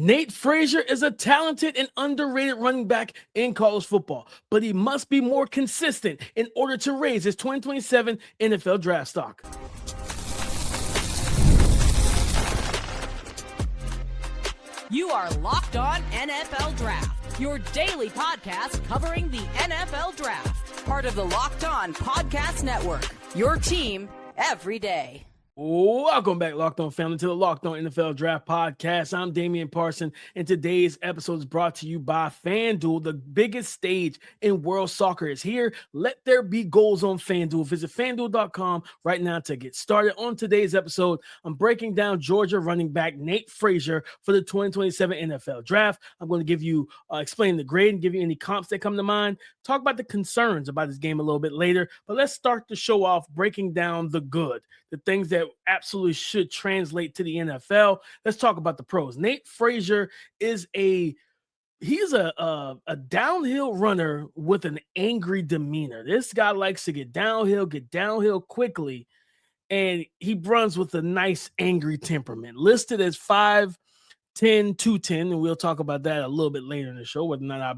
Nate Frazier is a talented and underrated running back in college football, but he must be more consistent in order to raise his 2027 NFL draft stock. You are Locked On NFL Draft, your daily podcast covering the NFL Draft. Part of the Locked On Podcast Network, your team every day. Welcome back, Locked On family, to the Locked On NFL Draft Podcast. I'm Damian Parson, and today's episode is brought to you by FanDuel. The biggest stage in world soccer is here. Let there be goals on FanDuel. Visit FanDuel.com right now to get started. On today's episode, I'm breaking down Georgia running back Nate Frazier for the 2027 NFL Draft. I'm going to give you, explain the grade and give you any comps that come to mind. Talk about the concerns about this game a little bit later, but let's start the show off breaking down the good, the things that absolutely should translate to the NFL. Let's talk about the pros. Nate Frazier is a downhill runner with an angry demeanor. This guy likes to get downhill quickly, and he runs with a nice angry temperament. Listed as 5'10", 210, and we'll talk about that a little bit later in the show, whether or not I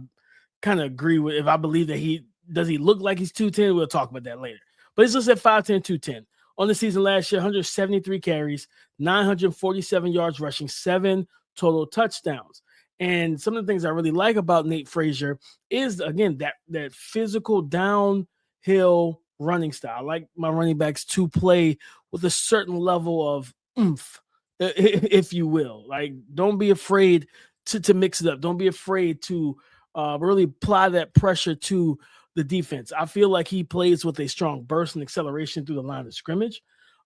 kind of agree with, if I believe that he look like he's 210, we'll talk about that later. But he's listed at 5'10", 210. On the season last year, 173 carries, 947 yards rushing, 7 total touchdowns. And some of the things I really like about Nate Frazier is, again, that physical downhill running style. I like my running backs to play with a certain level of oomph, if you will. Like, don't be afraid to mix it up. Don't be afraid to really apply that pressure to the defense. I feel like he plays with a strong burst and acceleration through the line of scrimmage.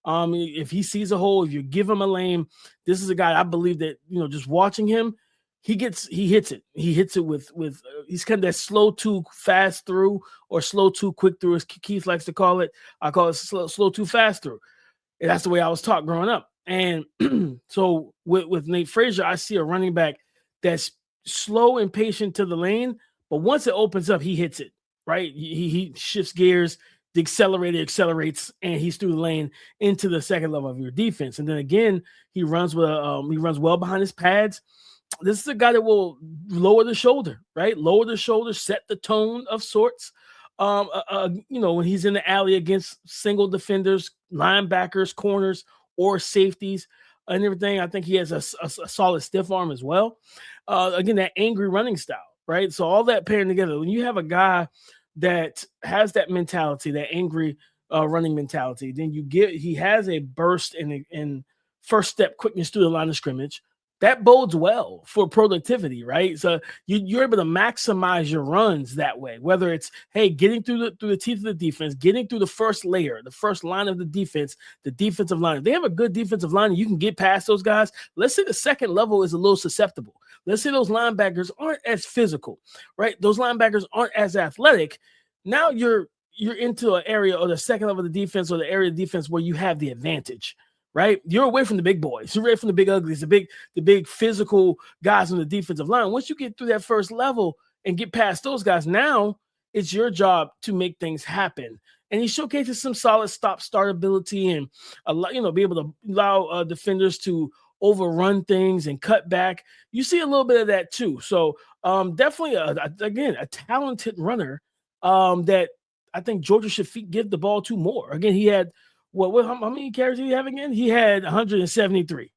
If he sees a hole, if you give him a lane, this is a guy I believe that, just watching him, he hits it. He hits it with he's kind of that slow to fast through, or slow to quick through, as Keith likes to call it. I call it slow to fast through. And that's the way I was taught growing up. And so with Nate Frazier, I see a running back that's slow and patient to the lane, but once it opens up, he hits it. Right, he shifts gears, the accelerator accelerates, and he's through the lane into the second level of your defense. And then again, he runs well behind his pads. This is a guy that will lower the shoulder, right? Lower the shoulder, set the tone of sorts. When he's in the alley against single defenders, linebackers, corners, or safeties, and everything. I think he has a solid stiff arm as well. Again, that angry running style. Right. So all that pairing together, when you have a guy that has that mentality, that angry running mentality, then he has a burst and first step quickness through the line of scrimmage. That bodes well for productivity, right? So you're able to maximize your runs that way, whether it's, hey, getting through the teeth of the defense, getting through the first layer, the first line of the defense, the defensive line. If they have a good defensive line and you can get past those guys, let's say the second level is a little susceptible. Let's say those linebackers aren't as physical, right? Those linebackers aren't as athletic. Now you're into an area, or the second level of the defense, or the area of defense where you have the advantage. Right, you're away from the big boys. You're away from the big uglies, the big physical guys on the defensive line. Once you get through that first level and get past those guys, now it's your job to make things happen. And he showcases some solid stop-start ability and be able to allow defenders to overrun things and cut back. You see a little bit of that too. So definitely, a talented runner that I think Georgia should give the ball to more. Again, he had. How many carries did he have again? He had 173.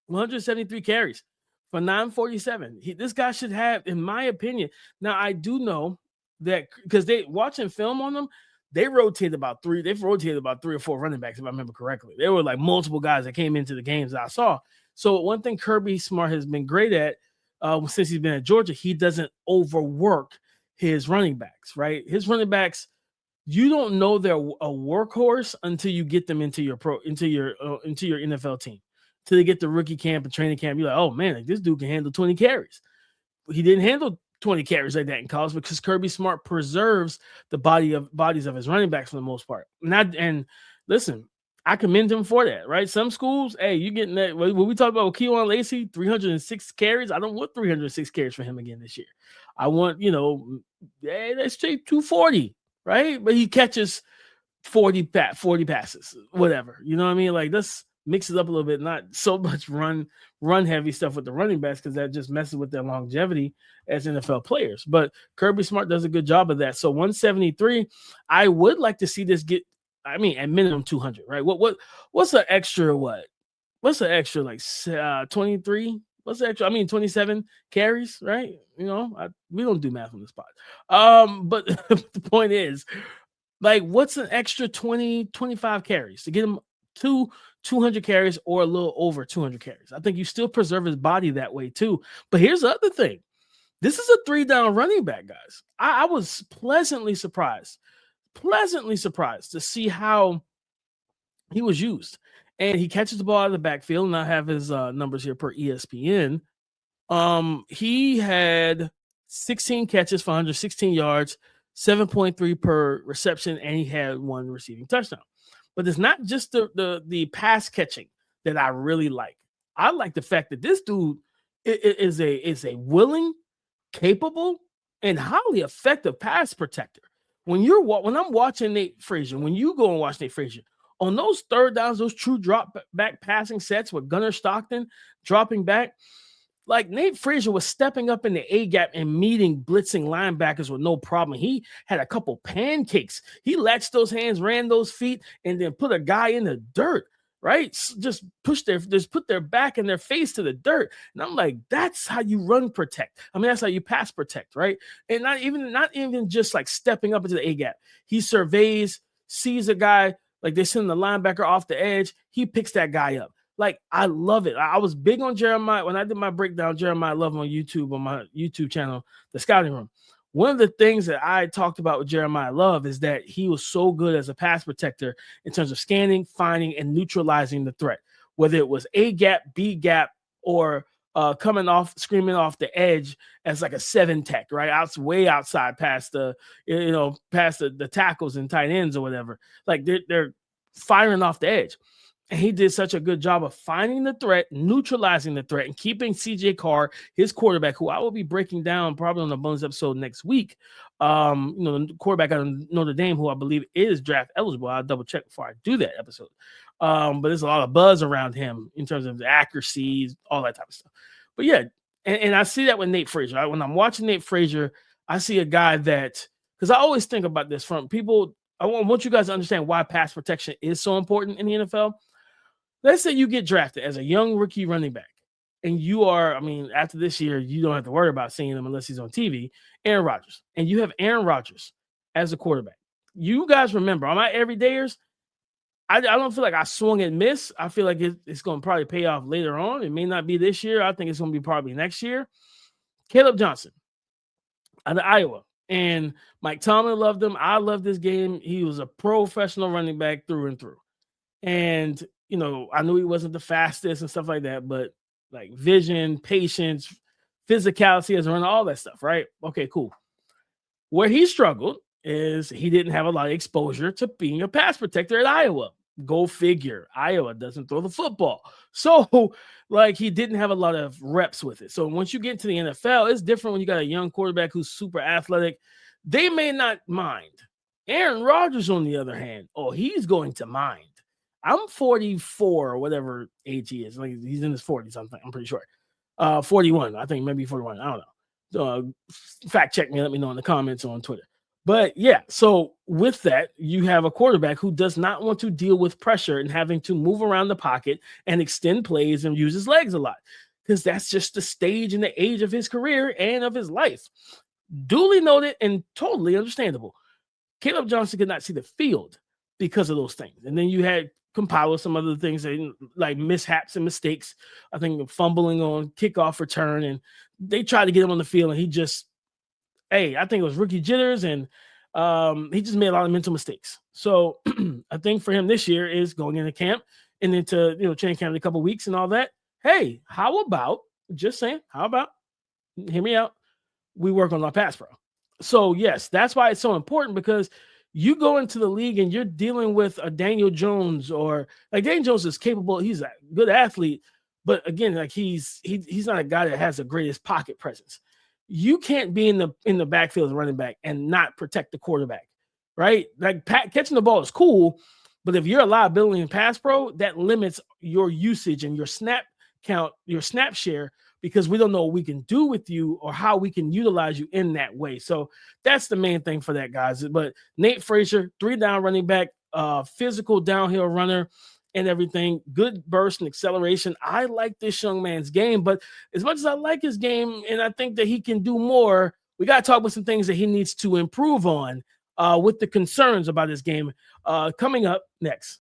173 carries for 947. This guy should have, in my opinion. Now, I do know that because they watching film on them, they've rotated about three or four running backs, if I remember correctly. There were like multiple guys that came into the games that I saw. So one thing Kirby Smart has been great at since he's been at Georgia, he doesn't overwork his running backs, right? His running backs, you don't know they're a workhorse until you get them into your NFL team. Until they get the rookie camp and training camp, you're like, oh man, this dude can handle 20 carries. He didn't handle 20 carries like that in college because Kirby Smart preserves the bodies of his running backs for the most part. And listen, I commend him for that, right? Some schools, hey, you getting that. When we talk about Keon Lacey, 306 carries, I don't want 306 carries for him again this year. I want, let's say 240. Right? But he catches 40 passes, whatever. You know what I mean? Like, mix it up a little bit, not so much run heavy stuff with the running backs because that just messes with their longevity as NFL players. But Kirby Smart does a good job of that. So 173, I would like to see this get, I mean, at minimum 200, right? What's the extra what? What's the extra like 23? What's the extra? I mean, 27 carries, right? You know, we don't do math on the spot. But the point is, like, what's an extra 20, 25 carries to get him 200 carries or a little over 200 carries? I think you still preserve his body that way too. But here's the other thing. This is a 3-down running back, guys. I was pleasantly surprised to see how he was used. And he catches the ball out of the backfield, and I have his numbers here per ESPN. He had 16 catches for 116 yards, 7.3 per reception, and he had 1 receiving touchdown. But it's not just the pass catching that I really like. I like the fact that this dude is a willing, capable, and highly effective pass protector. When I'm watching Nate Frazier, when you go and watch Nate Frazier, on those third downs, those true drop back passing sets with Gunnar Stockton dropping back, like Nate Frazier was stepping up in the A-gap and meeting blitzing linebackers with no problem. He had a couple pancakes. He latched those hands, ran those feet, and then put a guy in the dirt, right? Just put their back and their face to the dirt. And I'm like, that's how you run protect. I mean, that's how you pass protect, right? And not even just like stepping up into the A-gap. He surveys, sees a guy, like they send the linebacker off the edge. He picks that guy up. Like, I love it. I was big on Jeremiah. When I did my breakdown, Jeremiah Love on my YouTube channel, The Scouting Room. One of the things that I talked about with Jeremiah Love is that he was so good as a pass protector in terms of scanning, finding, and neutralizing the threat, whether it was A gap, B gap, or screaming off the edge as like a 7 tech, right? Way outside past the tackles and tight ends or whatever. Like they're firing off the edge. And he did such a good job of finding the threat, neutralizing the threat, and keeping CJ Carr, his quarterback, who I will be breaking down probably on the bonus episode next week. The quarterback out of Notre Dame, who I believe is draft eligible. I'll double check before I do that episode. But there's a lot of buzz around him in terms of the accuracy, all that type of stuff. But yeah, and I see that with Nate Frazier. Right? When I'm watching Nate Frazier, I see a guy that, because I always think about this from people. I want you guys to understand why pass protection is so important in the NFL. Let's say you get drafted as a young rookie running back, and you are, after this year, you don't have to worry about seeing him unless he's on TV, Aaron Rodgers. And you have Aaron Rodgers as a quarterback. You guys remember, on my everydayers, I don't feel like I swung and missed. I feel like it's going to probably pay off later on. It may not be this year. I think it's going to be probably next year. Caleb Johnson out of Iowa. And Mike Tomlin loved him. I love this game. He was a professional running back through and through. And I knew he wasn't the fastest and stuff like that, but like vision, patience, physicality as a runner, all that stuff, right? Okay, cool. Where he struggled is he didn't have a lot of exposure to being a pass protector at Iowa. Go figure. Iowa doesn't throw the football. So, like, he didn't have a lot of reps with it. So once you get into the NFL, it's different when you got a young quarterback who's super athletic. They may not mind. Aaron Rodgers, on the other hand, he's going to mind. I'm 44 or whatever age he is. Like, he's in his 40s, I'm pretty sure. 41, I think maybe 41. I don't know. Fact check me. Let me know in the comments on Twitter. But yeah, so with that, you have a quarterback who does not want to deal with pressure and having to move around the pocket and extend plays and use his legs a lot, because that's just the stage and the age of his career and of his life. Duly noted and totally understandable. Caleb Johnson could not see the field because of those things. And then you had compile some other things like mishaps and mistakes. I think fumbling on kickoff return, and they tried to get him on the field, and he just, I think it was rookie jitters, and he just made a lot of mental mistakes. So I think for him this year is going into camp and into training camp in a couple of weeks and all that. Hey, how about hear me out? We work on our pass pro. So yes, that's why it's so important, because you go into the league and you're dealing with a Daniel Jones, or like Daniel Jones is capable. He's a good athlete, but again, like he's not a guy that has the greatest pocket presence. You can't be in the backfield as a running back and not protect the quarterback, right? Like catching the ball is cool, But if you're a liability in pass pro, that limits your usage and your snap count, your snap share, because we don't know what we can do with you or how we can utilize you in that way. So that's the main thing for that, guys. But Nate Frazier, 3-down running back, physical downhill runner and everything, good burst and acceleration. I like this young man's game, but as much as I like his game and I think that he can do more, we got to talk about some things that he needs to improve on with the concerns about his game coming up next.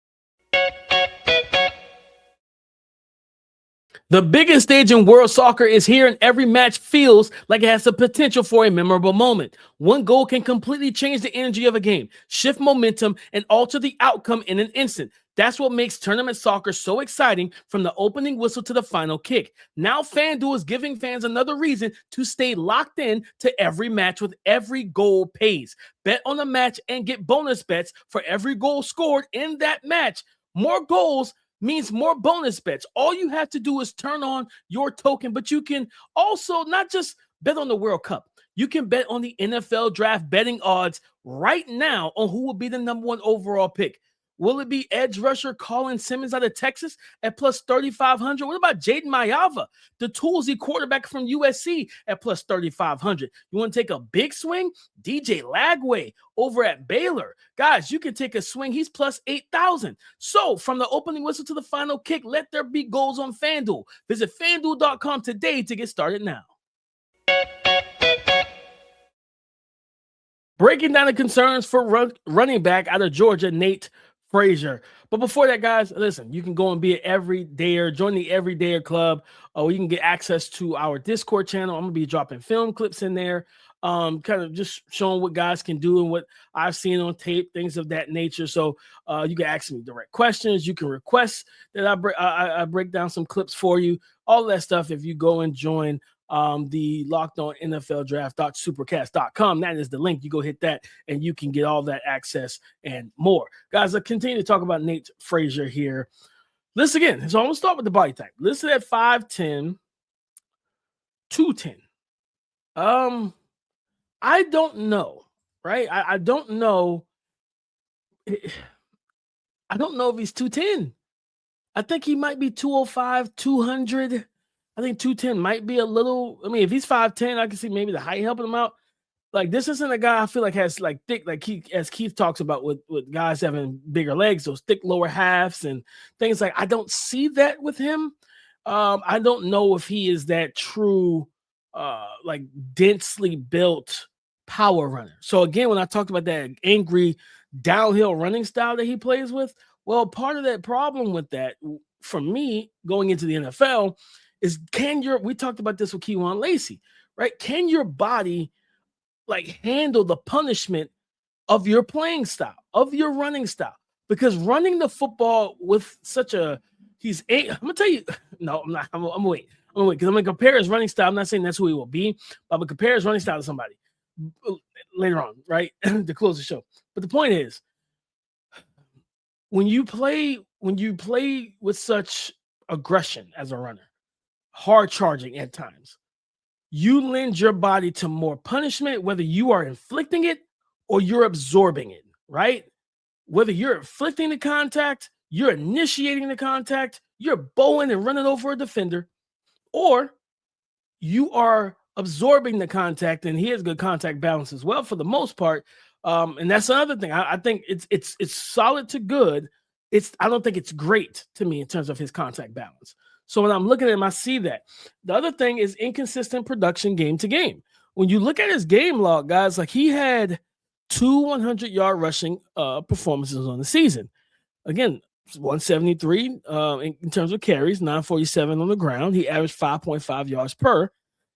The biggest stage in world soccer is here, and every match feels like it has the potential for a memorable moment. One goal can completely change the energy of a game, shift momentum, and alter the outcome in an instant. That's what makes tournament soccer so exciting, from the opening whistle to the final kick. Now FanDuel is giving fans another reason to stay locked in to every match with every goal pays. Bet on a match and get bonus bets for every goal scored in that match. More goals means more bonus bets. All you have to do is turn on your token, but you can also not just bet on the World Cup. You can bet on the NFL draft betting odds right now on who will be the number 1 overall pick. Will it be edge rusher Colin Simmons out of Texas at plus 3,500? What about Jaden Mayava, the toolsy quarterback from USC at plus 3,500? You want to take a big swing? DJ Lagway over at Baylor. Guys, you can take a swing. He's plus 8,000. So from the opening whistle to the final kick, let there be goals on FanDuel. Visit FanDuel.com today to get started now. Breaking down the concerns for running back out of Georgia, Nate Frazier. But before that, guys, listen, you can go and be an everydayer. Join the Everydayer Club. You can get access to our Discord channel. I'm going to be dropping film clips in there, kind of just showing what guys can do and what I've seen on tape, things of that nature. So you can ask me direct questions. You can request that I break down some clips for you. All that stuff if you go and join the Locked On NFL Draft.supercast.com. That is the link. You go hit that and you can get all that access and more. Guys, I continue to talk about Nate Frazier here. Listen again. So I'm going to start with the body type. Listed at 5'10", 210. I don't know, right? I don't know. I don't know if he's 210. I think he might be 205, 200. I think 210 might be a little. I mean, if he's 5'10", I can see maybe the height helping him out. Like, this isn't a guy I feel like has like thick, like as Keith talks about with guys having bigger legs, those thick lower halves and things like. I don't see that with him. I don't know if he is that true, like densely built power runner. So again, when I talked about that angry downhill running style that he plays with, well, part of that problem with that for me going into the NFL is we talked about this with Keywan Lacey, right? Can your body like handle the punishment of your playing style, of your running style? Because running the football with such a, I'm gonna tell you, no, I'm not. I'm gonna wait because I'm gonna compare his running style. I'm not saying that's who he will be, but I'm gonna compare his running style to somebody later on, right? To close the show. But the point is, when you play with such aggression as a runner, hard charging at times, you lend your body to more punishment, whether you are inflicting it or you're absorbing it, right? Whether you're inflicting the contact, you're initiating the contact, you're bowing and running over a defender, or you are absorbing the contact, and he has good contact balance as well for the most part. And that's another thing. I think it's solid to good. I don't think it's great to me in terms of his contact balance. So when I'm looking at him, I see that. The other thing is inconsistent production game to game. When you look at his game log, guys, like he had 2 100-yard rushing performances on the season. Again, 173 in terms of carries, 947 on the ground. He averaged 5.5 yards per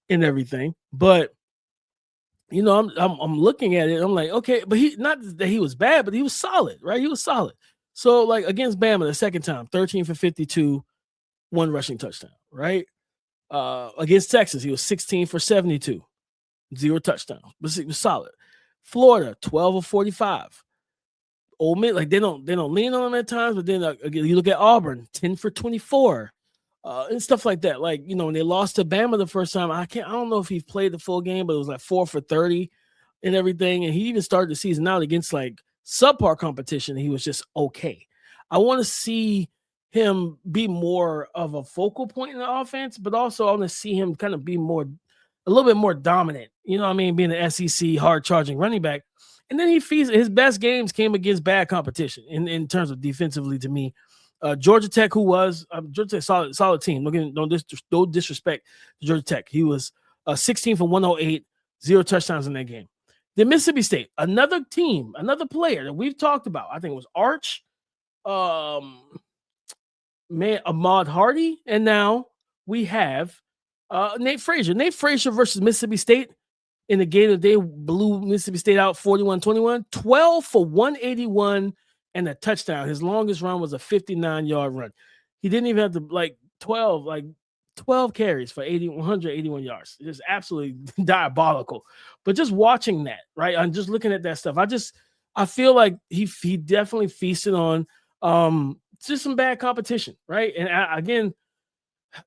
and everything. But you know, I'm looking at it. I'm like, okay, but not that he was bad, but he was solid, right? He was solid. So like against Bama the second time, 13 for 52. 1 rushing touchdown, right? Against Texas, he was 16 for 72, 0 touchdowns, but he was solid. Florida, 12 of 45. Ole Miss, like they don't lean on him at times, but then again, you look at Auburn, 10 for 24, and stuff like that. Like, you know, when they lost to Bama the first time, I don't know if he played the full game, but it was like 4 for 30 and everything. And he even started the season out against like subpar competition. He was just okay. I want to see him be more of a focal point in the offense, but also I want to see him kind of be a little bit more dominant. You know what I mean? Being an SEC hard charging running back. And then his best games came against bad competition in terms of defensively to me. Georgia Tech, who was Georgia Tech, solid team. No disrespect to Georgia Tech. He was 16 for 108, 0 touchdowns in that game. Then Mississippi State, another team, another player that we've talked about. I think it was Arch, Ahmad Hardy, and now we have Nate Frazier. Nate Frazier versus Mississippi State in the game that they blew Mississippi State out 41-21, 12 for 181 and a touchdown. His longest run was a 59-yard run. He didn't even have to 12 carries for 181 yards. Just absolutely diabolical. But just watching that, right? I'm just looking at that stuff. I feel like he definitely feasted on just some bad competition, right? And again,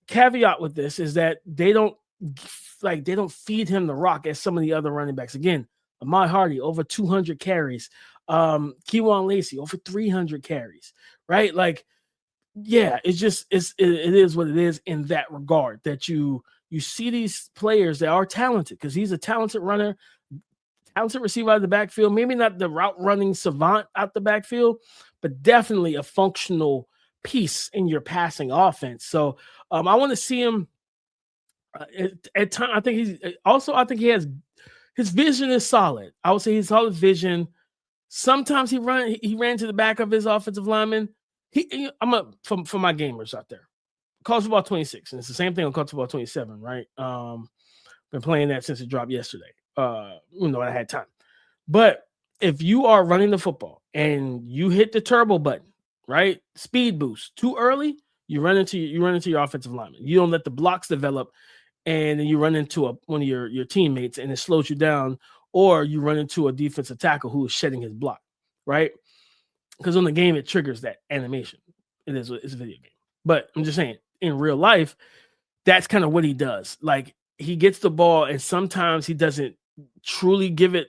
caveat with this is that they don't feed him the rock as some of the other running backs. Again, Ahmad Hardy over 200 carries, Keywan Lacey over 300 carries, right? Like, yeah, it is what it is in that regard, that you see these players that are talented, because he's a talented runner, talented receiver out of the backfield, maybe not the route running savant out the backfield, but definitely a functional piece in your passing offense. So I want to see him at time. I think he has his vision is solid. I would say he's solid vision. Sometimes he ran to the back of his offensive lineman. For my gamers out there, college football 26, and it's the same thing on college football 27, right? Been playing that since it dropped yesterday. I had time. But if you are running the football and you hit the turbo button, right? Speed boost too early, you run into your offensive lineman. You don't let the blocks develop, and then you run into one of your teammates and it slows you down, or you run into a defensive tackle who is shedding his block, right? Because on the game, it triggers that animation. It's a video game. But I'm just saying, in real life, that's kind of what he does. Like, he gets the ball, and sometimes he doesn't truly give it,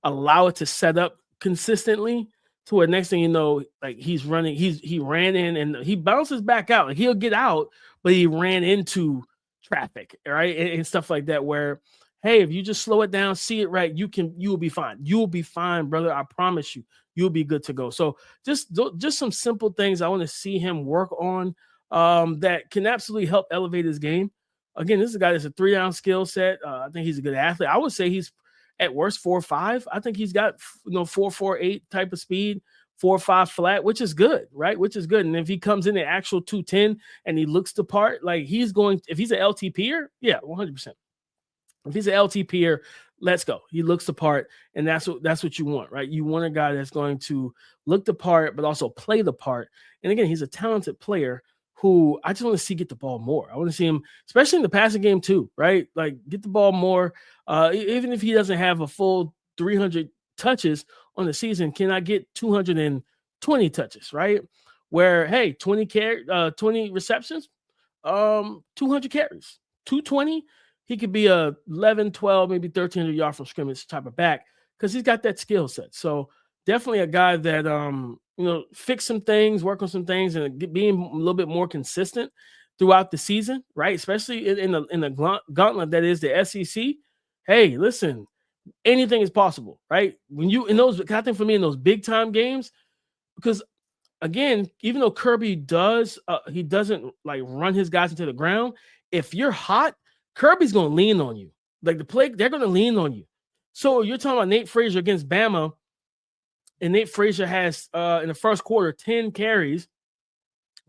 allow it to set up consistently, to where next thing you know, he's running, he ran in and he bounces back out. Like, he'll get out, but he ran into traffic, right? And stuff like that, where, hey, if you just slow it down, see it right, you will be fine. You will be fine, brother. I promise you. You'll be good to go. So just some simple things I want to see him work on that can absolutely help elevate his game. Again, this is a guy that's a 3-down skill set. I think he's a good athlete. I would say he's at worst 4.5. I think he's got 4.48 type of speed, 4.5 flat, which is good, right? Which is good. And if he comes in at actual 210 and he looks the part, if he's an LTPer, yeah, 100%. If he's an LTPer, let's go. He looks the part, and that's what you want, right? You want a guy that's going to look the part, but also play the part. And again, he's a talented player who I just want to see get the ball more. I want to see him, especially in the passing game too, right? Like, get the ball more. Even if he doesn't have a full 300 touches on the season, can I get 220 touches, right? Where, hey, 20 receptions, 200 carries, 220. He could be a 11, 12, maybe 1,300 yard from scrimmage type of back, because he's got that skill set. So definitely a guy that, fix some things, work on some things, and being a little bit more consistent throughout the season, right? Especially in the gauntlet that is the SEC. Hey, listen, anything is possible, right? I think for me in those big time games, because again, even though Kirby he doesn't run his guys into the ground. If you're hot, Kirby's going to lean on you. They're going to lean on you. So you're talking about Nate Frazier against Bama, and Nate Frazier has, in the first quarter, 10 carries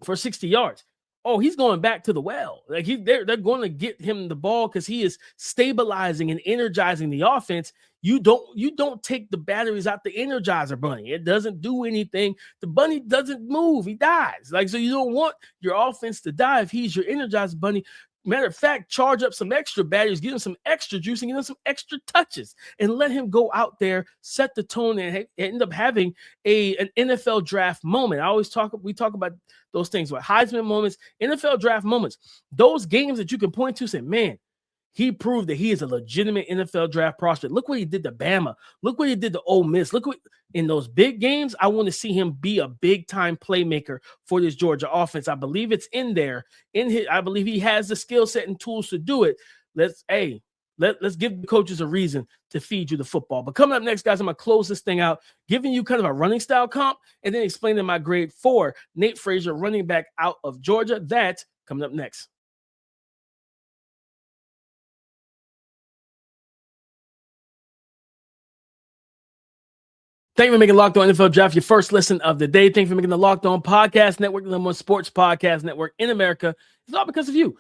for 60 yards. Oh, he's going back to the well. They're going to get him the ball because he is stabilizing and energizing the offense. You don't take the batteries out the Energizer Bunny. It doesn't do anything. The bunny doesn't move. He dies. So you don't want your offense to die if he's your Energizer Bunny. Matter of fact, charge up some extra batteries, give him some extra juice, and give him some extra touches, and let him go out there, set the tone, and end up having an NFL draft moment. We talk about those things, like Heisman moments, NFL draft moments, those games that you can point to, say, man, he proved that he is a legitimate NFL draft prospect. Look what he did to Bama. Look what he did to Ole Miss. Look what in those big games, I want to see him be a big-time playmaker for this Georgia offense. I believe it's in there. I believe he has the skill set and tools to do it. Let's give the coaches a reason to feed you the football. But coming up next, guys, I'm going to close this thing out, giving you kind of a running style comp and then explaining my grade for Nate Frazier, running back out of Georgia. That's coming up next. Thank you for making Locked On NFL Draft your first listen of the day. Thank you for making the Locked On Podcast Network, the number one sports podcast network in America. It's all because of you.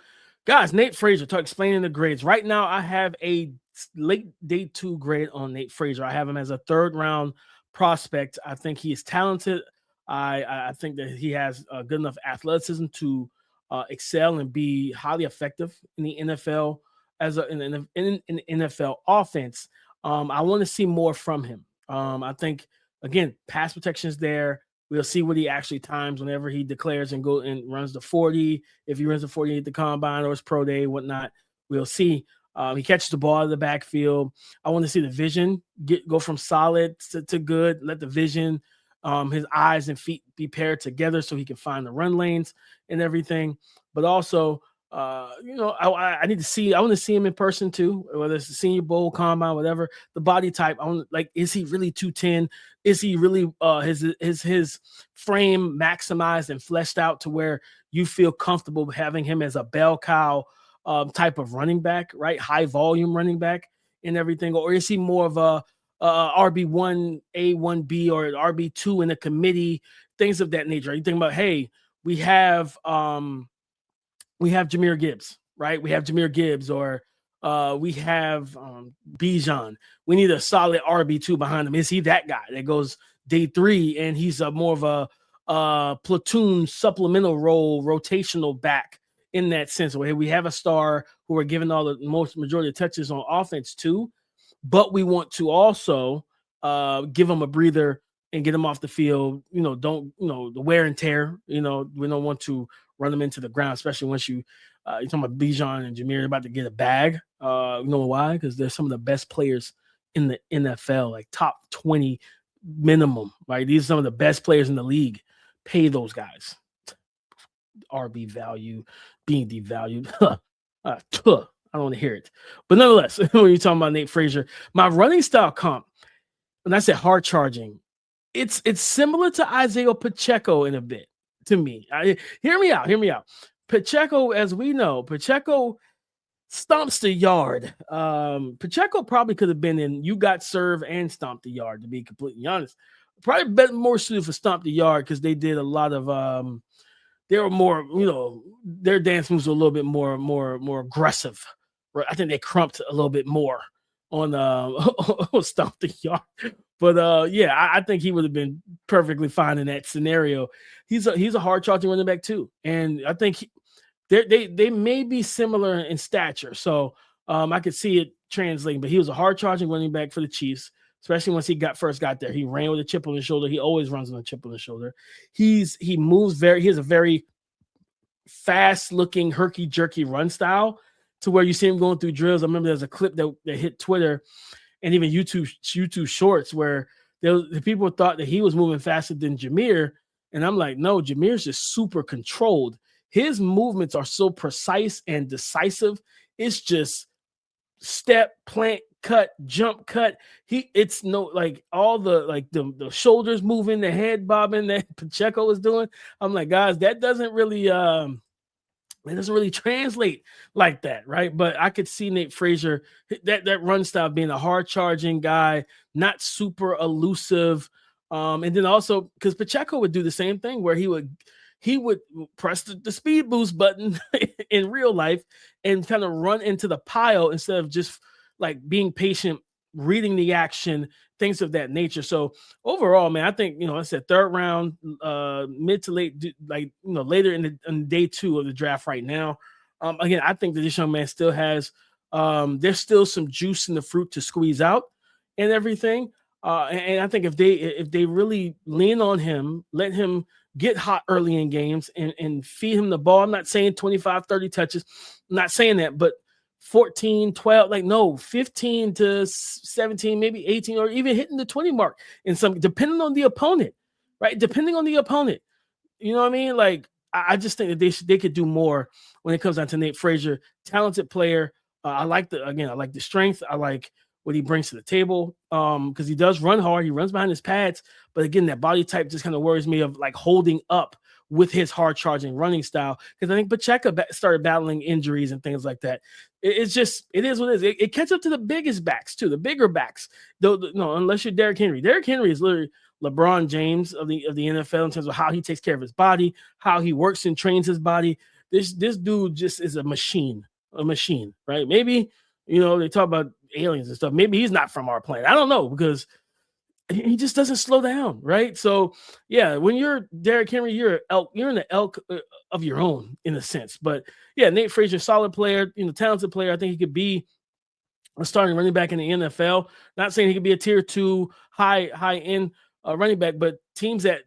Guys, Nate Frazier, explaining the grades. Right now, I have a late day 2 grade on Nate Frazier. I have him as a 3rd round prospect. I think he is talented. I think that he has good enough athleticism to excel and be highly effective in the NFL in NFL offense. I want to see more from him. I think, again, pass protection is there. We'll see what he actually times whenever he declares and runs the 40. If he runs the 40 at the combine or his pro day, whatnot, we'll see. He catches the ball in the backfield. I want to see the vision go from solid to good. Let the vision, his eyes and feet be paired together so he can find the run lanes and everything. But also, I need to see. I want to see him in person too, whether it's the Senior Bowl, combine, whatever. The body type. Is he really 210? Is he really his frame maximized and fleshed out to where you feel comfortable having him as a bell cow type of running back, right? High volume running back and everything, or is he more of a RB1, A1B, or RB2 in a committee, things of that nature? You think about, hey, we have Jahmyr Gibbs, right? We have Jahmyr Gibbs, or we have Bijan. We need a solid RB2 behind him. Is he that guy that goes day 3 and he's more of a platoon supplemental role, rotational back in that sense, where we have a star who are given all the majority of touches on offense too, but we want to also give him a breather and get him off the field. The wear and tear. We don't want to run them into the ground, especially once you're talking about Bijan and Jahmyr about to get a bag. You know why? Because they're some of the best players in the NFL, like top 20 minimum, right? These are some of the best players in the league. Pay those guys. RB value being devalued. I don't want to hear it. But nonetheless, when you're talking about Nate Frazier, my running style comp, when I said hard charging, it's similar to Isaiah Pacheco in a bit. To me, hear me out. Pacheco, as we know, stomps the yard. Pacheco probably could have been in You Got Served and Stomp the Yard, to be completely honest. Probably more suited for Stomp the Yard because they did a lot of they were more, their dance moves were a little bit more aggressive. Right? I think they crumped a little bit more on Stomp the Yard. But I think he would have been perfectly fine in that scenario. He's a hard charging running back too, and I think they may be similar in stature. So I could see it translating. But he was a hard charging running back for the Chiefs, especially once he first got there. He ran with a chip on his shoulder. He always runs with a chip on his shoulder. He has a very fast looking herky jerky run style to where you see him going through drills. I remember there's a clip that hit Twitter and even YouTube shorts where the people thought that he was moving faster than Jahmyr. And I'm like, no, Jahmyr's just super controlled. His movements are so precise and decisive. It's just step, plant, cut, jump, cut. It's no like all the shoulders moving, the head bobbing that Pacheco is doing. I'm like, guys, that doesn't really translate like that, right? But I could see Nate Frazier, that run style, being a hard charging guy, not super elusive. And then also because Pacheco would do the same thing where he would press the speed boost button in real life and kind of run into the pile instead of just like being patient, reading the action, things of that nature. So overall, man, I think, I said 3rd round, mid to late, later in day 2 of the draft right now. Again, I think that this young man still has, there's still some juice in the fruit to squeeze out and everything. And I think if they really lean on him, let him get hot early in games and feed him the ball. I'm not saying 25, 30 touches. I'm not saying that, but 14, 12, 15 to 17, maybe 18, or even hitting the 20 mark in some, depending on the opponent, right? Depending on the opponent. You know what I mean? Like, I just think that they could do more when it comes down to Nate Frazier. Talented player. I like the strength. I like what he brings to the table. Because he does run hard. He runs behind his pads. But again, that body type just kind of worries me of like holding up with his hard charging running style. Because I think Pacheco started battling injuries and things like that. It is what it is. It catches up to the biggest backs too, the bigger backs. No, unless you're Derrick Henry. Derrick Henry is literally LeBron James of the NFL in terms of how he takes care of his body, how he works and trains his body. This dude just is a machine, right? Maybe, they talk about aliens and stuff. Maybe he's not from our planet. I don't know, because he just doesn't slow down, right? So, yeah, when you're Derrick Henry, you're in the elk of your own, in a sense. But, yeah, Nate Frazier, solid player, talented player. I think he could be a starting running back in the NFL. Not saying he could be a tier 2 high-end running back, but teams that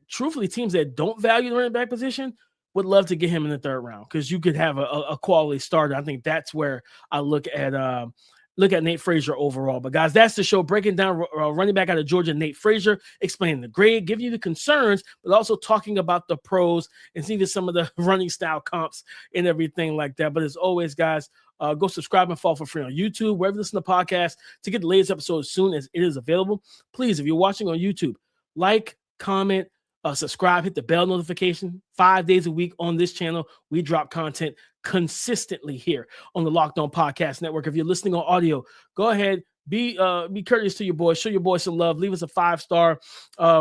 don't value the running back position would love to get him in the third round, because you could have a quality starter. I think that's where I look at Nate Frazier overall. But guys, that's the show, breaking down running back out of Georgia, Nate Frazier, explaining the grade, giving you the concerns, but also talking about the pros and seeing some of the running style comps and everything like that. But as always, guys, go subscribe and follow for free on YouTube, wherever you listen to podcasts, to get the latest episode as soon as it is available. Please, if you're watching on YouTube, like, comment, subscribe, hit the bell notification. 5 days a week on this channel, we drop content consistently here on the Locked On Podcast Network. If you're listening on audio, go ahead, be courteous to your boys, show your boys some love, leave us a 5-star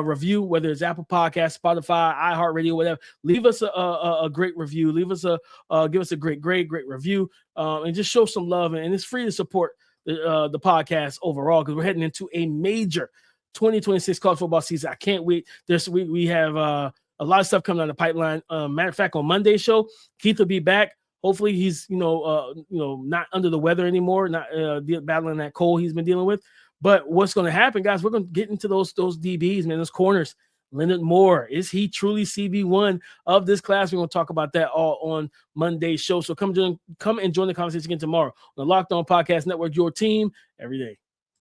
review, whether it's Apple Podcasts, Spotify, iHeartRadio, whatever. Leave us a great review, give us a great grade, great review, and just show some love. And it's free to support the podcast overall, because we're heading into a major 2026 college football season. I can't wait. We have a lot of stuff coming down the pipeline. Matter of fact, on Monday's show, Keith will be back. Hopefully he's not under the weather anymore, not battling that cold he's been dealing with. But what's going to happen, guys? We're going to get into those DBs, man, those corners. Leonard Moore, is he truly CB1 of this class? We're going to talk about that all on Monday's show. So come and join the conversation again tomorrow on the Locked On Podcast Network, your team every day.